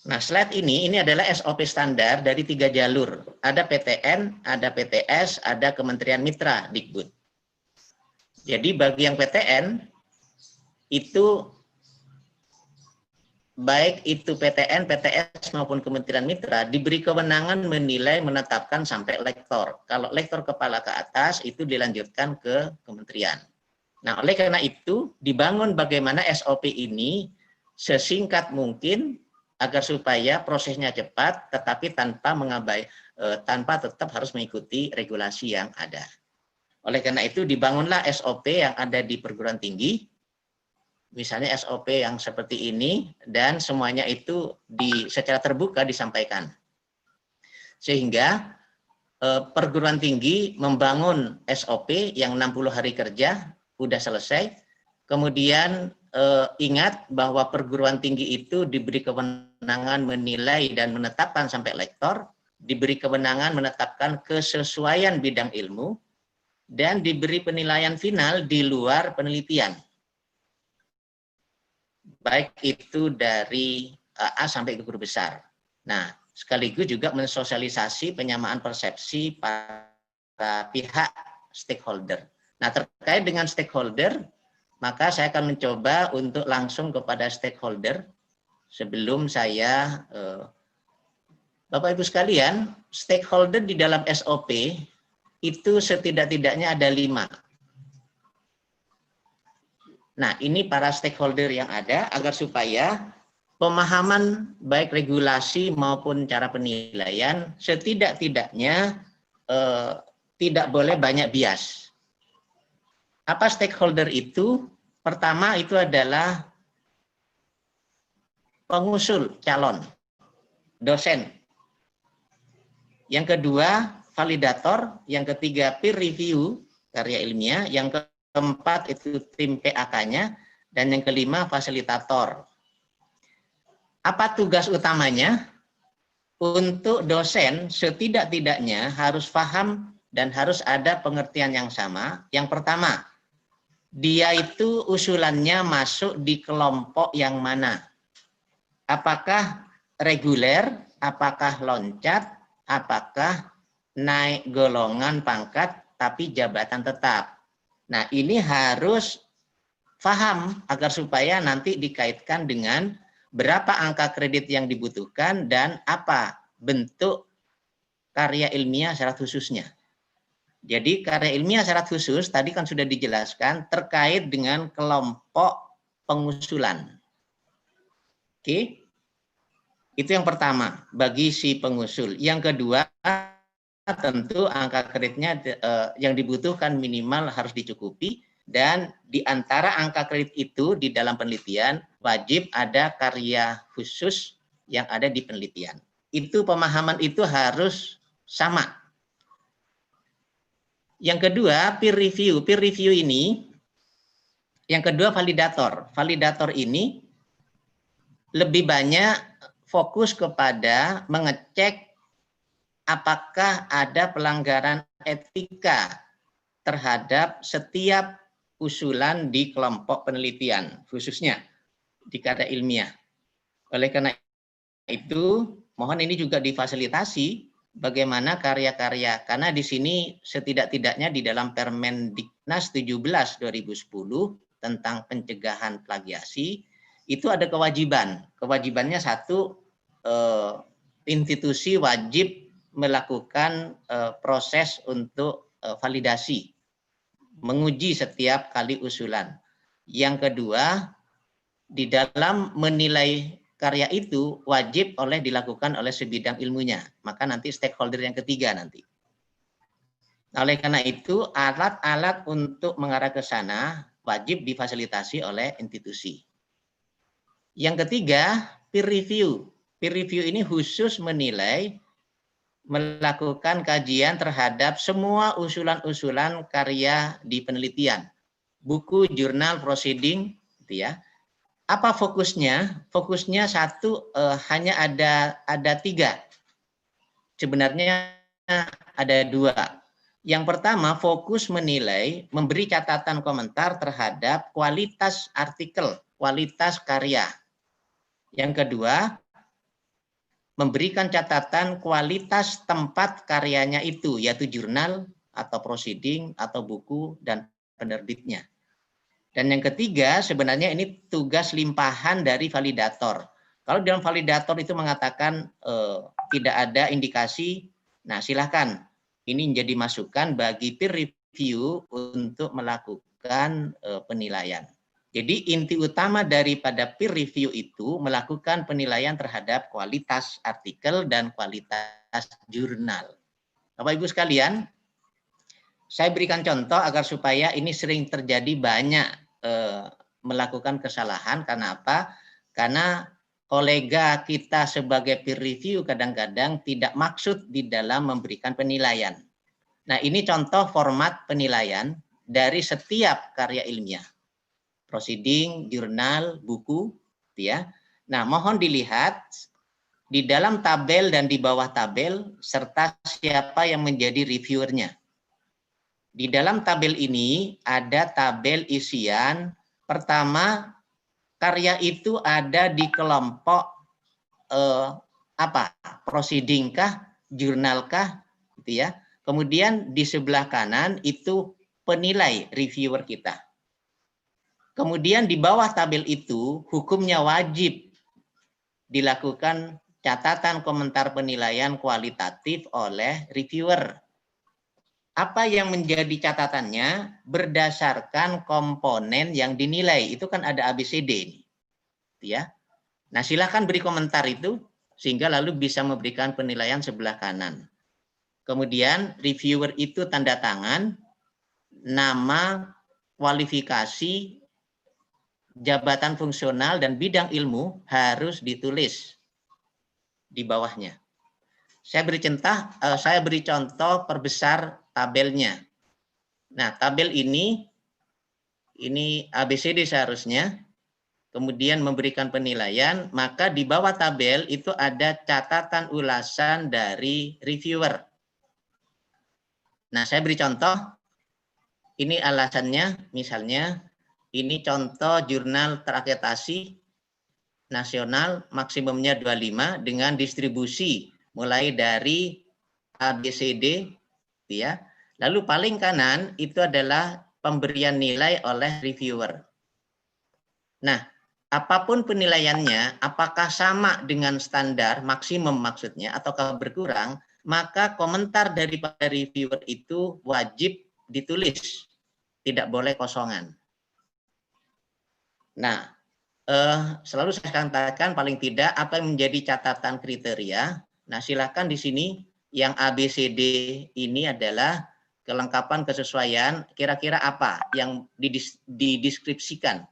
Nah, slide ini adalah SOP standar dari 3 jalur. Ada PTN, ada PTS, ada Kementerian Mitra Dikbud. Jadi bagi yang PTN, itu baik itu PTN, PTS maupun Kementerian Mitra diberi kewenangan menilai, menetapkan sampai lektor. Kalau lektor kepala ke atas itu dilanjutkan ke kementerian. Nah, oleh karena itu dibangun bagaimana SOP ini sesingkat mungkin agar supaya prosesnya cepat, tetapi tanpa tetap harus mengikuti regulasi yang ada. Oleh karena itu dibangunlah SOP yang ada di perguruan tinggi. Misalnya SOP yang seperti ini, dan semuanya itu secara terbuka disampaikan. Sehingga perguruan tinggi membangun SOP yang 60 hari kerja, sudah selesai. Kemudian ingat bahwa perguruan tinggi itu diberi kewenangan menilai dan menetapkan sampai lektor. diberi kewenangan menetapkan kesesuaian bidang ilmu, dan diberi penilaian final di luar penelitian. Baik itu dari A sampai ke guru besar. Nah, sekaligus juga mensosialisasi penyamaan persepsi para pihak stakeholder. Nah, terkait dengan stakeholder, maka saya akan mencoba untuk langsung kepada stakeholder sebelum saya, Bapak Ibu sekalian, stakeholder di dalam SOP itu setidak-tidaknya ada 5. Nah, ini para stakeholder yang ada agar supaya pemahaman baik regulasi maupun cara penilaian setidak-tidaknya tidak boleh banyak bias. Apa stakeholder itu? Pertama itu adalah pengusul calon, dosen. Yang kedua, validator. Yang ketiga, peer review karya ilmiah. Yang keempat itu tim PAK-nya. Dan yang kelima, fasilitator. Apa tugas utamanya? Untuk dosen setidak-tidaknya harus paham dan harus ada pengertian yang sama. Yang pertama, dia itu usulannya masuk di kelompok yang mana? Apakah reguler, apakah loncat, apakah naik golongan pangkat tapi jabatan tetap. Nah, ini harus paham agar supaya nanti dikaitkan dengan berapa angka kredit yang dibutuhkan dan apa bentuk karya ilmiah syarat khususnya. Jadi karya ilmiah syarat khusus tadi kan sudah dijelaskan terkait dengan kelompok pengusulan. Oke. Itu yang pertama bagi si pengusul. Yang kedua, tentu angka kreditnya yang dibutuhkan minimal harus dicukupi, dan di antara angka kredit itu di dalam penelitian wajib ada karya khusus yang ada di penelitian. Itu pemahaman itu harus sama. Yang kedua, peer review. Peer review ini, yang kedua validator. Validator ini lebih banyak fokus kepada mengecek apakah ada pelanggaran etika terhadap setiap usulan di kelompok penelitian, khususnya di karya ilmiah. Oleh karena itu, mohon ini juga difasilitasi bagaimana karya-karya, karena di sini setidak-tidaknya di dalam Permendiknas 17 2010 tentang pencegahan plagiasi, itu ada kewajiban. Kewajibannya satu, institusi wajib melakukan proses untuk validasi, menguji setiap kali usulan. Yang kedua, di dalam menilai karya itu wajib dilakukan oleh sebidang ilmunya. Maka nanti stakeholder yang ketiga nanti. Oleh karena itu, alat-alat untuk mengarah ke sana wajib difasilitasi oleh institusi. Yang ketiga, peer review. Peer review ini khusus menilai, melakukan kajian terhadap semua usulan-usulan karya di penelitian. Buku, jurnal, proceeding, gitu ya. Apa fokusnya? Fokusnya satu, hanya ada 3. Sebenarnya ada 2. Yang pertama, fokus menilai, memberi catatan komentar terhadap kualitas artikel, kualitas karya. Yang kedua, memberikan catatan kualitas tempat karyanya itu, yaitu jurnal atau proceeding atau buku dan penerbitnya. Dan yang ketiga, sebenarnya ini tugas limpahan dari validator. Kalau dalam validator itu mengatakan tidak ada indikasi, nah silahkan. Ini menjadi masukan bagi peer review untuk melakukan penilaian. Jadi inti utama daripada peer review itu melakukan penilaian terhadap kualitas artikel dan kualitas jurnal. Bapak Ibu sekalian, saya berikan contoh agar supaya ini sering terjadi banyak melakukan kesalahan. Karena apa? Karena kolega kita sebagai peer review kadang-kadang tidak maksud di dalam memberikan penilaian. Nah, ini contoh format penilaian dari setiap karya ilmiah. Proceeding, jurnal, buku, ya. Nah, mohon dilihat di dalam tabel dan di bawah tabel, serta siapa yang menjadi reviewernya. Di dalam tabel ini ada tabel isian. Pertama, karya itu ada di kelompok proceeding kah, jurnal kah, gitu ya. Kemudian di sebelah kanan itu penilai reviewer kita. Kemudian di bawah tabel itu hukumnya wajib dilakukan catatan komentar penilaian kualitatif oleh reviewer. Apa yang menjadi catatannya berdasarkan komponen yang dinilai. Itu kan ada ABCD, ya. Nah, silakan beri komentar itu sehingga lalu bisa memberikan penilaian sebelah kanan. Kemudian reviewer itu tanda tangan, nama, kualifikasi, jabatan fungsional dan bidang ilmu harus ditulis di bawahnya. Saya beri contoh perbesar tabelnya. Nah, tabel ini ABCD seharusnya, kemudian memberikan penilaian, maka di bawah tabel itu ada catatan ulasan dari reviewer. Nah, saya beri contoh, ini alasannya, misalnya, ini contoh jurnal terakreditasi nasional maksimumnya 25 dengan distribusi mulai dari ABCD, ya. Lalu paling kanan itu adalah pemberian nilai oleh reviewer. Nah, apapun penilaiannya, apakah sama dengan standar maksimum maksudnya ataukah berkurang, maka komentar daripada reviewer itu wajib ditulis, tidak boleh kosongan. Nah, selalu saya katakan paling tidak apa yang menjadi catatan kriteria. Nah, silakan di sini yang ABCD ini adalah kelengkapan kesesuaian, kira-kira apa yang dideskripsikan,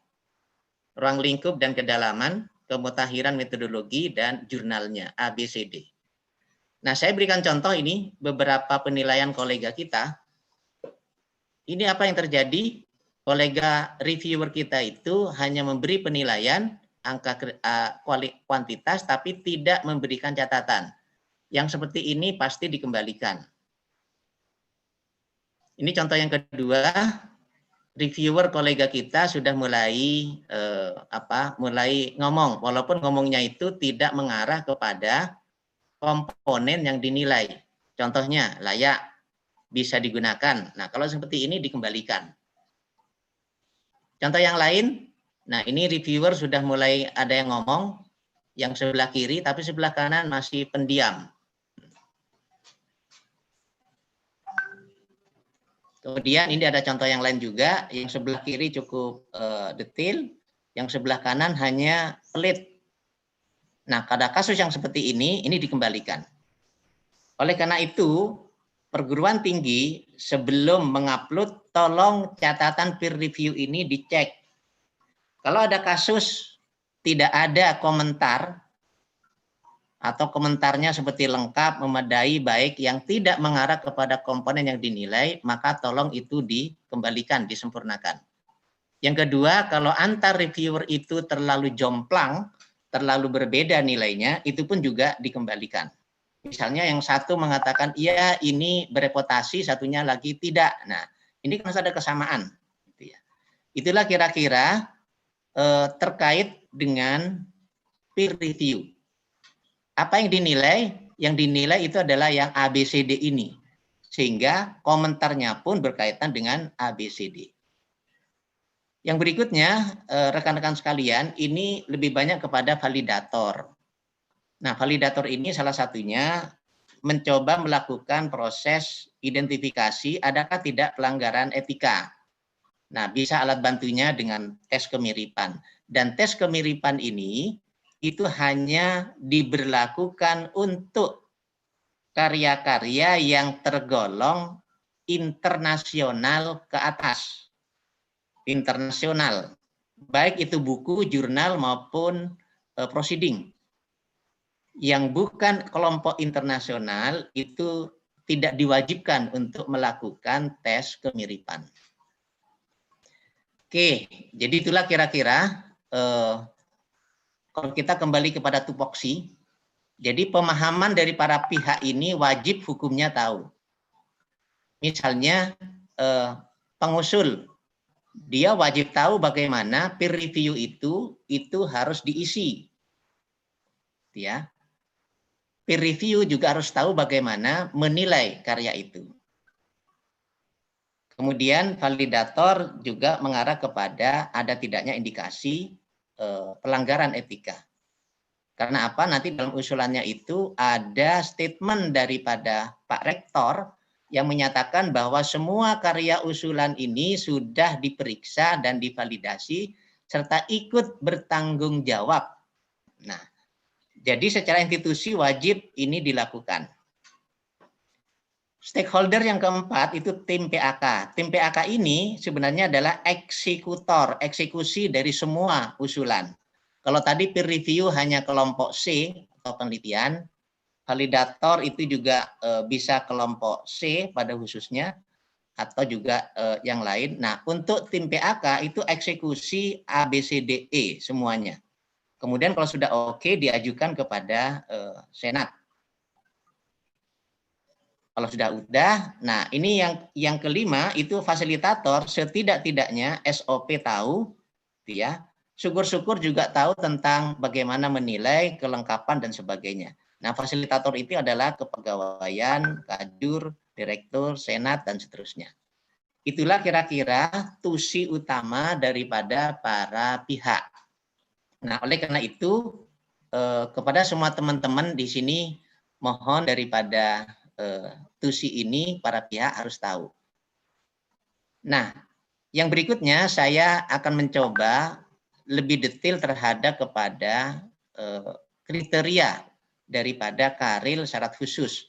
ruang lingkup dan kedalaman, kemutahiran metodologi, dan jurnalnya ABCD. Nah, saya berikan contoh ini beberapa penilaian kolega kita. Ini apa yang terjadi? Kolega reviewer kita itu hanya memberi penilaian angka kuantitas tapi tidak memberikan catatan. Yang seperti ini pasti dikembalikan. Ini contoh yang kedua, reviewer kolega kita sudah mulai mulai ngomong, walaupun ngomongnya itu tidak mengarah kepada komponen yang dinilai. Contohnya layak, bisa digunakan. Nah, kalau seperti ini dikembalikan. Contoh yang lain, nah ini reviewer sudah mulai ada yang ngomong, yang sebelah kiri, tapi sebelah kanan masih pendiam. Kemudian ini ada contoh yang lain juga, yang sebelah kiri cukup detail, yang sebelah kanan hanya pelit. Nah, pada kasus yang seperti ini dikembalikan. Oleh karena itu, perguruan tinggi sebelum mengupload, tolong catatan peer review ini dicek. Kalau ada kasus tidak ada komentar, atau komentarnya seperti lengkap, memadai, baik, yang tidak mengarah kepada komponen yang dinilai, maka tolong itu dikembalikan, disempurnakan. Yang kedua, kalau antar reviewer itu terlalu jomplang, terlalu berbeda nilainya, itu pun juga dikembalikan. Misalnya yang satu mengatakan, iya ini bereputasi, satunya lagi tidak. Nah, ini kan ada kesamaan. Itulah kira-kira terkait dengan peer review. Apa yang dinilai? Yang dinilai itu adalah yang ABCD ini. Sehingga komentarnya pun berkaitan dengan ABCD. Yang berikutnya, rekan-rekan sekalian, ini lebih banyak kepada validator. Nah, validator ini salah satunya mencoba melakukan proses identifikasi adakah tidak pelanggaran etika. Nah, bisa alat bantunya dengan tes kemiripan. Dan tes kemiripan ini itu hanya diberlakukan untuk karya-karya yang tergolong internasional ke atas. Internasional. Baik itu buku, jurnal maupun proceeding. Yang bukan kelompok internasional itu tidak diwajibkan untuk melakukan tes kemiripan. Oke, jadi itulah kira-kira kalau kita kembali kepada tupoksi, Jadi pemahaman dari para pihak ini wajib hukumnya tahu. Misalnya pengusul, dia wajib tahu bagaimana peer review itu harus diisi. Ya. Peer review juga harus tahu bagaimana menilai karya itu. Kemudian validator juga mengarah kepada ada tidaknya indikasi pelanggaran etika. Karena apa? Nanti dalam usulannya itu ada statement daripada Pak Rektor yang menyatakan bahwa semua karya usulan ini sudah diperiksa dan divalidasi serta ikut bertanggung jawab. Nah, jadi secara institusi wajib ini dilakukan. Stakeholder yang keempat itu tim PAK. Tim PAK ini sebenarnya adalah eksekutor, eksekusi dari semua usulan. Kalau tadi peer review hanya kelompok C atau penelitian, validator itu juga bisa kelompok C pada khususnya, atau juga yang lain. Nah, untuk tim PAK itu eksekusi A, B, C, D, E semuanya. Kemudian kalau sudah oke, diajukan kepada Senat. Kalau sudah nah ini yang kelima itu fasilitator setidak-tidaknya SOP tahu, ya. Syukur-syukur juga tahu tentang bagaimana menilai kelengkapan dan sebagainya. Nah, fasilitator itu adalah kepegawaian, kajur, direktur, senat, dan seterusnya. Itulah kira-kira tusi utama daripada para pihak. Nah, oleh karena itu, kepada semua teman-teman di sini, mohon daripada tusi ini para pihak harus tahu. Nah, yang berikutnya saya akan mencoba lebih detail terhadap kepada kriteria daripada karil syarat khusus.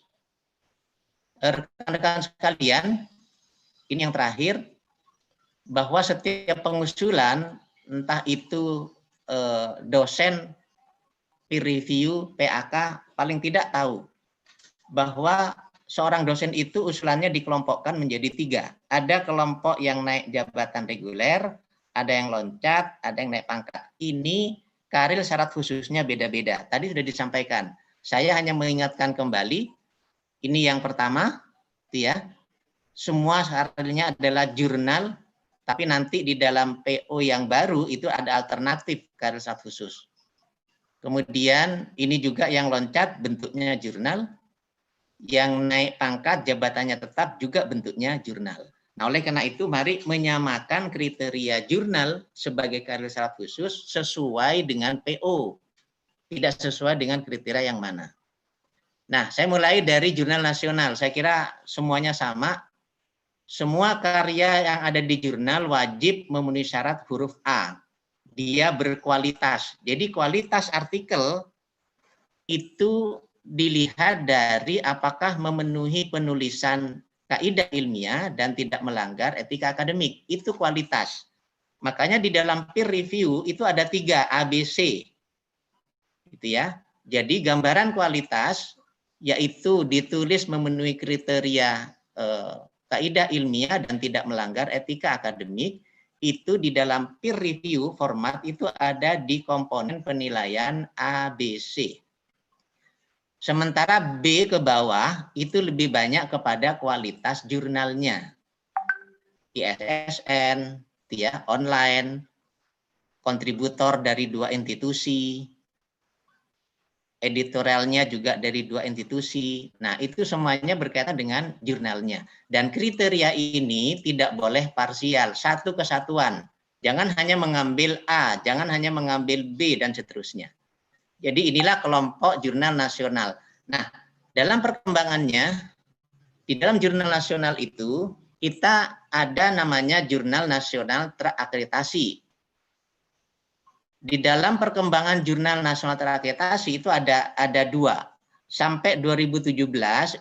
Rekan-rekan sekalian, ini yang terakhir, bahwa setiap pengusulan, entah itu dosen, peer review, PAK, paling tidak tahu bahwa seorang dosen itu usulannya dikelompokkan menjadi 3. Ada kelompok yang naik jabatan reguler, ada yang loncat, ada yang naik pangkat. Ini karil syarat khususnya beda-beda. Tadi sudah disampaikan. Saya hanya mengingatkan kembali, ini yang pertama, ya. Semua karilnya adalah jurnal, tapi nanti di dalam PO yang baru itu ada alternatif karil syarat khusus. Kemudian ini juga yang loncat bentuknya jurnal, yang naik pangkat jabatannya tetap juga bentuknya jurnal. Nah, oleh karena itu mari menyamakan kriteria jurnal sebagai karil syarat khusus sesuai dengan PO, tidak sesuai dengan kriteria yang mana. Nah, saya mulai dari jurnal nasional. Saya kira semuanya sama. Semua karya yang ada di jurnal wajib memenuhi syarat huruf A. Dia berkualitas. Jadi kualitas artikel itu dilihat dari apakah memenuhi penulisan kaidah ilmiah dan tidak melanggar etika akademik. Itu kualitas. Makanya di dalam peer review itu ada 3 ABC. Gitu ya. Jadi gambaran kualitas yaitu ditulis memenuhi kriteria kaidah ilmiah dan tidak melanggar etika akademik. Itu di dalam peer review format itu ada di komponen penilaian ABC. Sementara B ke bawah itu lebih banyak kepada kualitas jurnalnya. ISSN, ya, online, kontributor dari 2 institusi, editorialnya juga dari 2 institusi. Nah, itu semuanya berkaitan dengan jurnalnya. Dan kriteria ini tidak boleh parsial, satu kesatuan. Jangan hanya mengambil A, jangan hanya mengambil B, dan seterusnya. Jadi inilah kelompok jurnal nasional. Nah, dalam perkembangannya, di dalam jurnal nasional itu, kita ada namanya jurnal nasional terakreditasi. Di dalam perkembangan jurnal nasional terakreditasi itu ada 2. Sampai 2017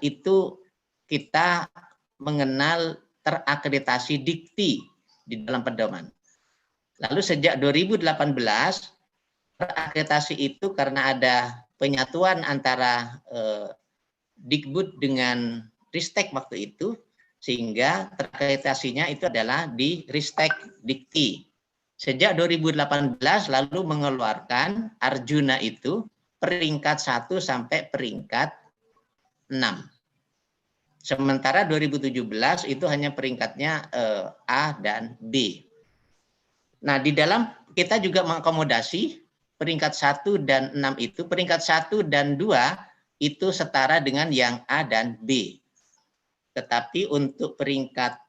itu kita mengenal terakreditasi dikti di dalam pedoman. Lalu sejak 2018, terakreditasi itu karena ada penyatuan antara Dikbud dengan Ristek waktu itu, sehingga terakreditasinya itu adalah di Ristek Dikti. Sejak 2018 lalu mengeluarkan Arjuna itu peringkat 1 sampai peringkat 6. Sementara 2017 itu hanya peringkatnya A dan B. Nah, di dalam kita juga mengakomodasi peringkat 1 dan 6 itu, peringkat 1 dan 2 itu setara dengan yang A dan B. Tetapi untuk peringkat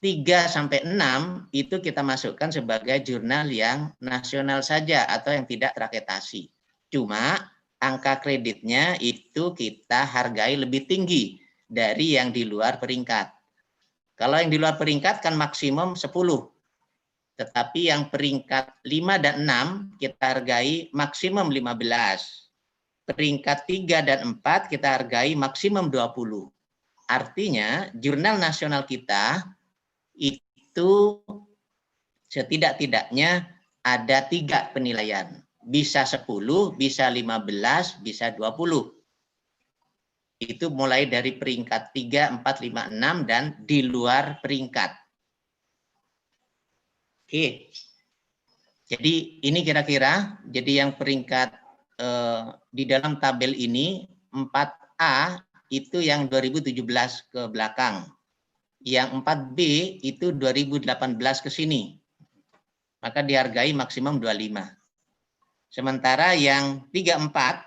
3 sampai 6 itu kita masukkan sebagai jurnal yang nasional saja atau yang tidak terakreditasi. Cuma angka kreditnya itu kita hargai lebih tinggi dari yang di luar peringkat. Kalau yang di luar peringkat kan maksimum 10. Tetapi yang peringkat 5 dan 6 kita hargai maksimum 15. Peringkat 3 dan 4 kita hargai maksimum 20. Artinya jurnal nasional kita itu setidak-tidaknya ada 3 penilaian. Bisa 10, bisa 15, bisa 20. Itu mulai dari peringkat 3, 4, 5, 6, dan di luar peringkat. Oke. Jadi ini kira-kira, jadi yang peringkat di dalam tabel ini 4A itu yang 2017 ke belakang. Yang 4B itu 2018 ke sini. Maka dihargai maksimum 25. Sementara yang 34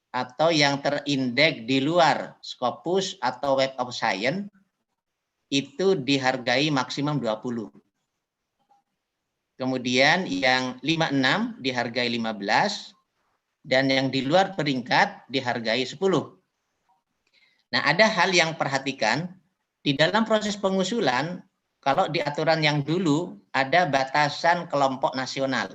atau yang terindeks di luar Scopus atau Web of Science itu dihargai maksimum 20. Kemudian yang 56 dihargai 15 dan yang di luar peringkat dihargai 10. Nah, ada hal yang perhatikan di dalam proses pengusulan, kalau di aturan yang dulu ada batasan kelompok nasional.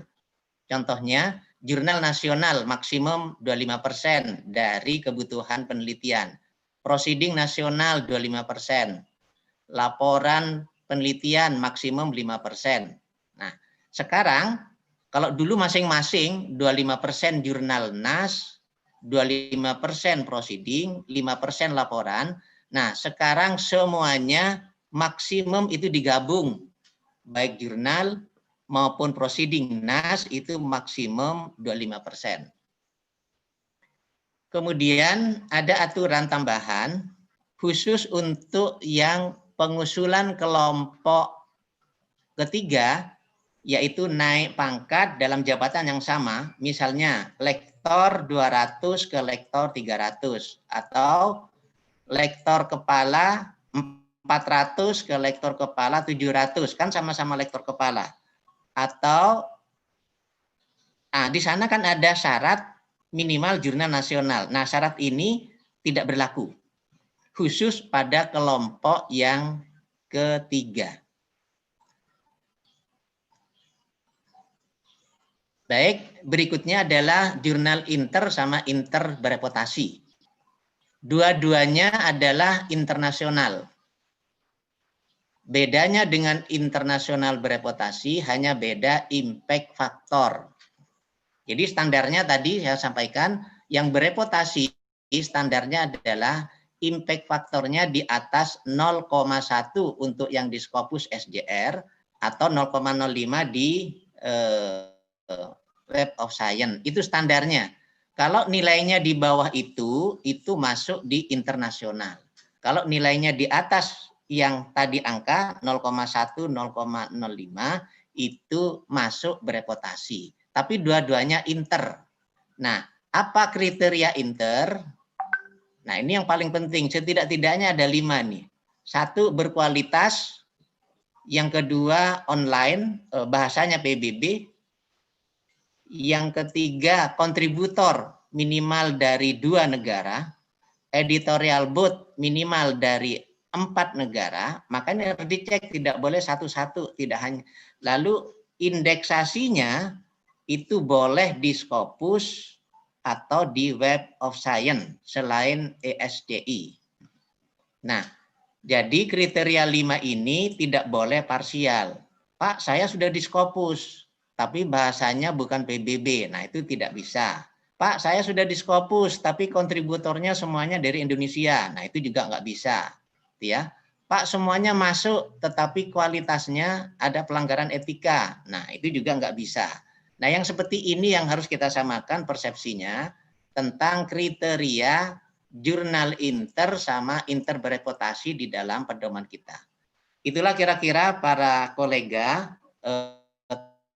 Contohnya, jurnal nasional maksimum 25% dari kebutuhan penelitian. Proceeding nasional 25%. Laporan penelitian maksimum 5%. Nah, sekarang kalau dulu masing-masing 25% jurnal NAS, 25% proceeding, 5% laporan. Nah, sekarang semuanya maksimum itu digabung. Baik jurnal maupun proceeding NAS itu maksimum 25%. Kemudian ada aturan tambahan khusus untuk yang pengusulan kelompok ketiga, yaitu naik pangkat dalam jabatan yang sama, misalnya lektor 200 ke lektor 300, atau lektor kepala 400 ke lektor kepala 700, kan sama-sama lektor kepala. Atau di sana kan ada syarat minimal jurnal nasional. Nah, syarat ini tidak berlaku khusus pada kelompok yang ketiga. Baik, berikutnya adalah jurnal inter sama inter bereputasi. Dua-duanya adalah internasional. Bedanya dengan internasional bereputasi hanya beda impact factor. Jadi standarnya tadi saya sampaikan, yang bereputasi standarnya adalah impact faktornya di atas 0,1 untuk yang di Scopus SJR atau 0,05 di Web of Science. Itu standarnya. Kalau nilainya di bawah itu masuk di internasional. Kalau nilainya di atas yang tadi angka 0,1, 0,05 itu masuk bereputasi. Tapi dua-duanya inter. Nah, apa kriteria inter? Nah, ini yang paling penting. Setidak-tidaknya ada 5 nih. 1, berkualitas. Yang kedua, online, bahasanya PBB. Yang ketiga, kontributor minimal dari 2 negara. Editorial board minimal dari 4 negara. Makanya harus dicek, tidak boleh satu-satu. Tidak hanya. Lalu indeksasinya itu boleh di Scopus atau di Web of Science selain ESDI. Nah, jadi kriteria 5 ini tidak boleh parsial. Pak, saya sudah di Scopus, tapi bahasanya bukan PBB. Nah, itu tidak bisa. Pak, saya sudah di Scopus, tapi kontributornya semuanya dari Indonesia. Nah, itu juga nggak bisa. Ya. Pak, semuanya masuk, tetapi kualitasnya ada pelanggaran etika. Nah, itu juga nggak bisa. Nah, yang seperti ini yang harus kita samakan persepsinya. tentang kriteria jurnal inter sama inter bereputasi di dalam pedoman kita. Itulah kira-kira para kolega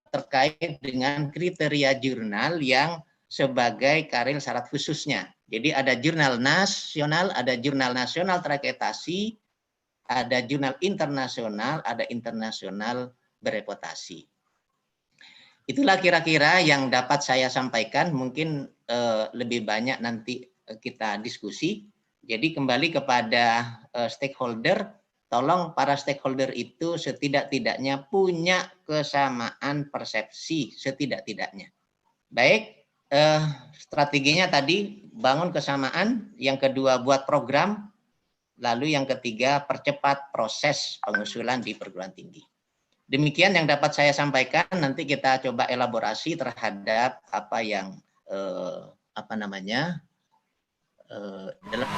terkait dengan kriteria jurnal yang sebagai karil syarat khususnya. Jadi ada jurnal nasional, ada jurnal nasional terakreditasi, ada jurnal internasional, ada internasional bereputasi. Itulah kira-kira yang dapat saya sampaikan, mungkin lebih banyak nanti kita diskusi. Jadi kembali kepada stakeholder, tolong para stakeholder itu setidak-tidaknya punya kesamaan persepsi, setidak-tidaknya. Baik, strateginya tadi bangun kesamaan, yang kedua buat program, lalu yang ketiga percepat proses pengusulan di perguruan tinggi. Demikian yang dapat saya sampaikan, nanti kita coba elaborasi terhadap apa yang dalam